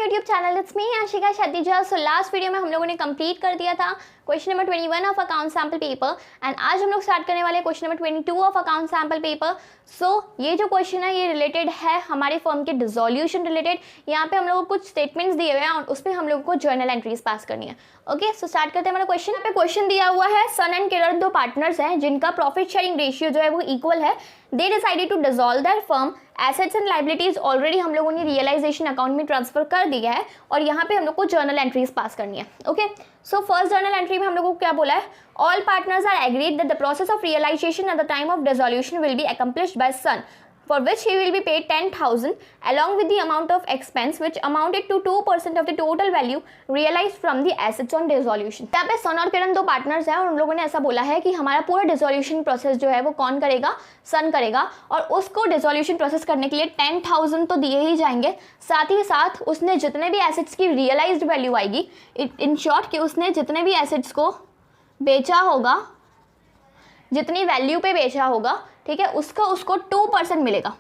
YouTube channel, it's me Ashika Shatija. So last video में हम लोगों ने कंप्लीट कर दिया था question number 21 of account sample paper and आज हम लोग स्टार्ट करने वाले question number 22 of account sample paper. So ये जो क्वेश्चन है ये रिलेटेड है हमारे फर्म के डिसोल्यूशन रिलेटेड। यहाँ पे हम लोगों को कुछ स्टेटमेंट्स दिए हुए हैं और उस पर हम लोगों को जर्नल एंट्रीज पास करनी है। ओके, सो स्टार्ट करते हैं। हमारा क्वेश्चन पे क्वेश्चन दिया हुआ है, सन एंड किरण दो पार्टनर्स हैं जिनका प्रॉफिट शेयरिंग रेशियो जो है वो इक्वल है। They decided to dissolve their firm, assets and liabilities already हम लोगों ने रियलाइजेशन अकाउंट में ट्रांसफर कर दिया है और यहाँ पे हम लोग को जर्नल एंट्रीज पास करनी है। Okay, so first journal entry में हम लोगों को क्या बोला है, all partners are agreed that the process of realisation at the time of dissolution will be accomplished by Sun, for which he will be paid 10,000 along with the amount of expense which amounted to 2% of the total value realized from the assets on dissolution। यहाँ पे सन और किरण दो partners हैं और उन लोगों ने ऐसा बोला है कि हमारा पूरा डिसोल्यूशन प्रोसेस जो है वो कौन करेगा, सन करेगा और उसको डिसोल्यूशन प्रोसेस करने के लिए 10,000 तो दिए ही जाएंगे, साथ ही साथ उसने जितने भी एसेट्स की रियलाइज्ड वैल्यू आएगी, इन शॉर्ट कि उसने जितने भी एसेट्स को बेचा होगा, जितनी वैल्यू पे बेचा होगा, ठीक है, उसका उसको 2% मिलेगा।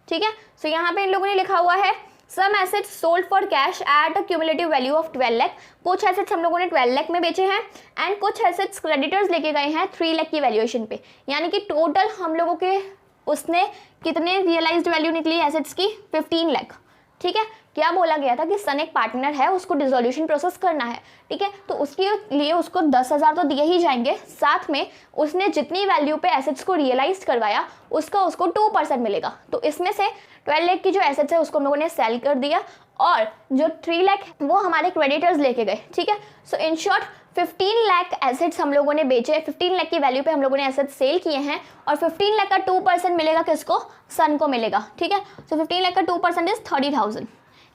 ठीक है, सो यहाँ पे इन लोगों ने लिखा हुआ है some assets sold for cash at a cumulative value of 12 lakh. कुछ एसेट्स हम लोगों ने 12 लाख में बेचे हैं एंड कुछ एसेट्स क्रेडिटर्स लेके गए हैं 3 लाख की वैल्यूएशन पे, यानी कि टोटल हम लोगों के उसने कितने रियलाइज्ड वैल्यू निकली एसेट्स की, 15 लाख। ठीक है, क्या बोला गया था कि सन एक पार्टनर है, उसको डिसोल्यूशन प्रोसेस करना है। ठीक है, तो उसके लिए उसको 10,000 तो दिए ही जाएंगे, साथ में उसने जितनी वैल्यू पे एसेट्स को रियलाइज करवाया उसका उसको 2% मिलेगा। तो इसमें से 12 लाख की जो एसेट्स है उसको हम लोगों ने सेल कर दिया और जो 3 लाख वो हमारे क्रेडिटर्स लेके गए। ठीक है, सो इन शॉर्ट 15 लाख एसेट्स हम लोगों ने बेचे, 15 लाख की वैल्यू पे हम लोगों ने एसेट्स सेल किए हैं और 15 लाख का 2% मिलेगा किसको, सन को मिलेगा। ठीक है, सो 15 लाख का 2% इज 30,000।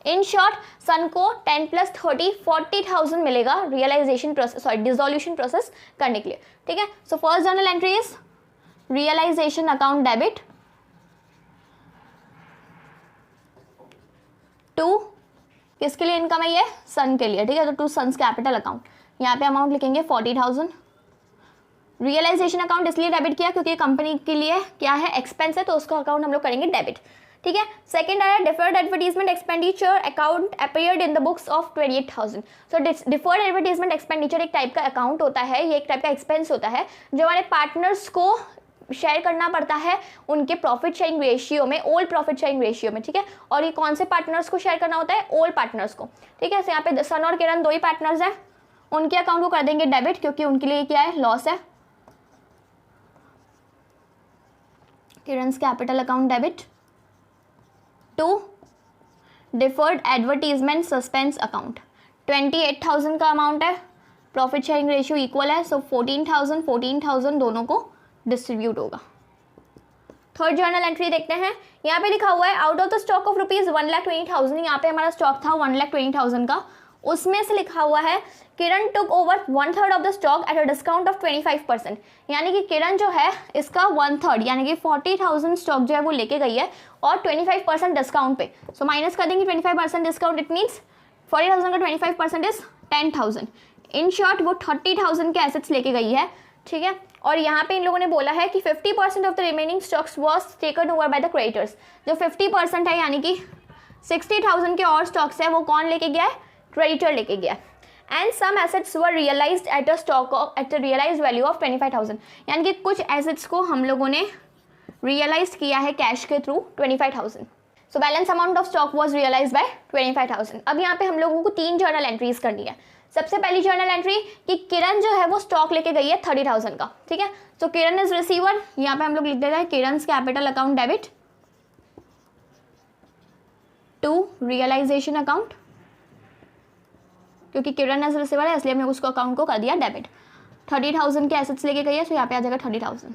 इन शॉर्ट सन को 10 + 30 40,000 मिलेगा realisation process, sorry dissolution process करने के लिए। ठीक है, so first journal entry is realisation account debit to, किसके लिए इनकम है ये, सन के लिए। ठीक है, तो टू सन्स कैपिटल अकाउंट, यहाँ पे अमाउंट लिखेंगे 40,000। रियलाइजेशन अकाउंट इसलिए डेबिट किया क्योंकि कंपनी के लिए क्या है, एक्सपेंस है, तो उसका अकाउंट हम लोग करेंगे डेबिट। ठीक है, सेकंड आया deferred advertisement expenditure account appeared in the books of 28,000। So deferred advertisement expenditure एक टाइप का अकाउंट होता है, ये एक टाइप का एक्सपेंस होता है जो हमारे पार्टनर्स को शेयर करना पड़ता है उनके प्रॉफिट शेयरिंग रेशियो में, ओल्ड प्रॉफिट शेयरिंग रेशियो में। ठीक है, और ये कौन से पार्टनर्स को शेयर करना होता है, ओल्ड पार्टनर्स को। ठीक है, तो यहाँ पे सन और किरण दो ही पार्टनर्स हैं, उनके अकाउंट को कर देंगे डेबिट क्योंकि उनके लिए क्या है, लॉस है। Kiran's capital account debit to deferred advertisement suspense account, 28,000 का अमाउंट है, प्रॉफिट शेयरिंग रेशियो इक्वल है, सो 14,000 दोनों को डिस्ट्रीब्यूट होगा। थर्ड जर्नल एंट्री देखते हैं, यहाँ पे लिखा हुआ है out of the stock of rupees 1,20,000, यहाँ पे हमारा स्टॉक था 1,20,000 का, उसमें से लिखा हुआ है Kiran took over 1/3 of the stock at a discount of 25%, यानी कि किरण जो है इसका 1/3 यानी कि 40,000 स्टॉक जो है वो लेके गई है और 25% डिस्काउंट पे। सो माइनस कर देंगे 25% डिस्काउंट, इट मीन्स 40,000 का 25% इज 10,000। इन शॉर्ट वो 30,000 के एसेट्स लेके गई है। ठीक है, और यहाँ पे इन लोगों ने बोला है कि 50% of the remaining stocks was taken over by the creditors. जो 50% है यानी कि 60,000 के और स्टॉक्स है वो कौन लेके गया है, क्रेडिटर लेके गया। And some assets were realised at a stock at a realised value of 25,000, यानी कि कुछ एसेट्स को हम लोगों ने रियलाइज किया है कैश के through 25,000। So balance amount of stock was realised by 25,000। अब यहाँ पे हम लोगों को 3 जर्नल एंट्रीज करनी है। सबसे पहली जर्नल एंट्री कि किरण जो है वो स्टॉक लेके गई है 30,000 का। ठीक है, सो किरण इज रिसीवर, यहाँ पे हम लोग लिख देते हैं Kiran's capital account debit to realisation account, क्योंकि किरण एज रिसीवर है इसलिए हमने उसको अकाउंट को कर दिया डेबिट। 30,000 के एसेट्स लेके गई है, तो यहाँ पे आ जाएगा 30,000।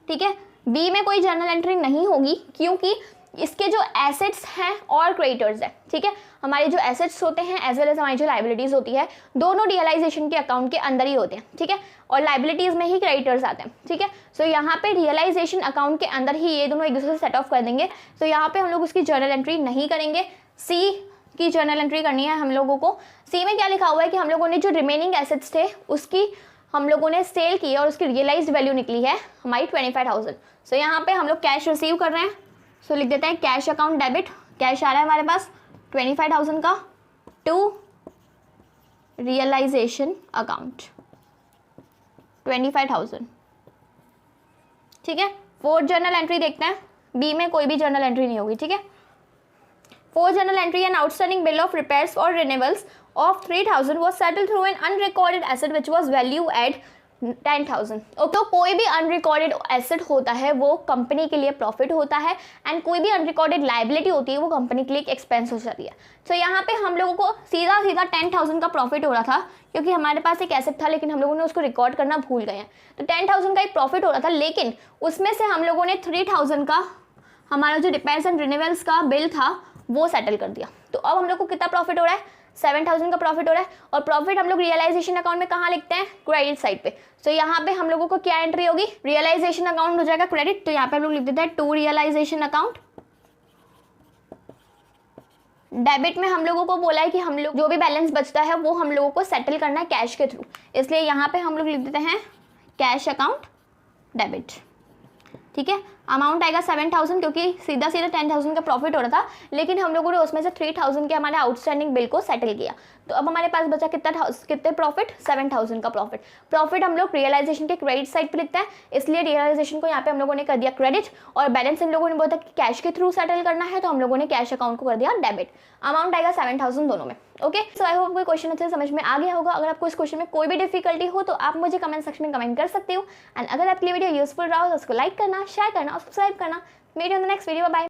ठीक है, बी में कोई जर्नल एंट्री नहीं होगी क्योंकि इसके जो एसेट्स हैं और क्रेडिटर्स है। ठीक है, हमारे जो एसेट्स होते हैं एज वेल एज हमारी जो लाइबिलिटीज होती है दोनों रियलाइजेशन के अकाउंट के अंदर ही होते हैं। ठीक है, और लाइबिलिटीज में ही क्रेडिटर्स आते हैं। ठीक है, सो यहाँ पे रियलाइजेशन अकाउंट के अंदर ही ये दोनों एक दूसरे से सेट ऑफ कर देंगे, तो यहाँ पे हम लोग उसकी जर्नल एंट्री नहीं करेंगे। सी की जर्नल एंट्री करनी है हम लोगों को। सी में क्या लिखा हुआ है कि हम लोगों ने जो रिमेनिंग एसेट्स थे उसकी हम लोगों ने सेल की और उसकी रियलाइज्ड वैल्यू निकली है हमारी 25,000। सो यहाँ पे हम लोग कैश रिसीव कर रहे हैं, सो लिख देते हैं कैश अकाउंट डेबिट, कैश आ रहा है हमारे पास 25,000 का टू रियलाइजेशन अकाउंट 25,000, ठीक है। फोर्थ जर्नल एंट्री देखते हैं, बी में कोई भी जर्नल एंट्री नहीं होगी, ठीक है। Fourth journal entry, an outstanding bill of repairs और renewals of 3,000 was settled through an unrecorded asset which was value at 10,000। तो कोई भी अनरिकॉर्डेड एसेट होता है वो कंपनी के लिए प्रॉफिट होता है, एंड कोई भी अनरिकॉर्डेड लाइबिलिटी होती है वो कंपनी के लिए एक एक्सपेंस हो जाती है। तो यहाँ पे हम लोगों को सीधा 10,000 का प्रॉफिट हो रहा था, क्योंकि हमारे पास एक एसेट था लेकिन हम लोगों ने उसको रिकॉर्ड करना भूल गए हैं। तो 10,000 का एक प्रॉफिट हो रहा था, लेकिन उसमें से हम लोगों ने 3,000 का हमारा जो रिपेयर्स एंड रिन्यूअल्स का बिल था वो सेटल कर दिया। तो अब हम लोग को कितना प्रॉफिट हो रहा है, 7,000 का प्रॉफिट हो रहा है। और प्रॉफिट हम लोग रियलाइजेशन अकाउंट में कहाँ लिखते हैं, क्रेडिट साइड पे। तो यहाँ पे हम लोगों को क्या एंट्री होगी, रियलाइजेशन अकाउंट हो जाएगा क्रेडिट। तो यहाँ पे हम लोग लिख देते हैं टू रियलाइजेशन अकाउंट। डेबिट में हम लोगों को बोला है कि हम लोग जो भी बैलेंस बचता है वो हम लोगों को सेटल करना है कैश के थ्रू, इसलिए यहाँ पे हम लोग लिख देते हैं कैश अकाउंट डेबिट, ठीक है। अमाउंट आएगा 7,000, क्योंकि सीधा 10,000 का प्रॉफिट हो रहा था, लेकिन हम लोगों ने उसमें से 3,000 के हमारे आउटस्टैंडिंग बिल को सेटल किया। तो अब हमारे पास बचा कितने प्रॉफिट, 7,000 का प्रॉफिट। प्रॉफिट हम लोग रियलाइजेशन के क्रेडिट साइड पे लिखते हैं, इसलिए रियलाइजेशन को यहाँ पे हम लोगों ने कर दिया क्रेडिट, और बैलेंस इन लोगों ने बोला कि कैश के थ्रू सेटल करना है, तो हम लोगों ने कैश अकाउंट को कर दिया डेबिट। अमाउंट आएगा 7,000 दोनों में, ओके। सो आई होप कोई क्वेश्चन अच्छे समझ में आ गया होगा। अगर आपको इस क्वेश्चन में कोई भी डिफिकल्टी हो तो आप मुझे कमेंट सेक्शन में कमेंट कर सकते हो, एंड अगर आपके लिए वीडियो यूजफुल रहा हो तो उसको लाइक करना, शेयर करना और सब्सक्राइब करना। Meet you in the next video, bye.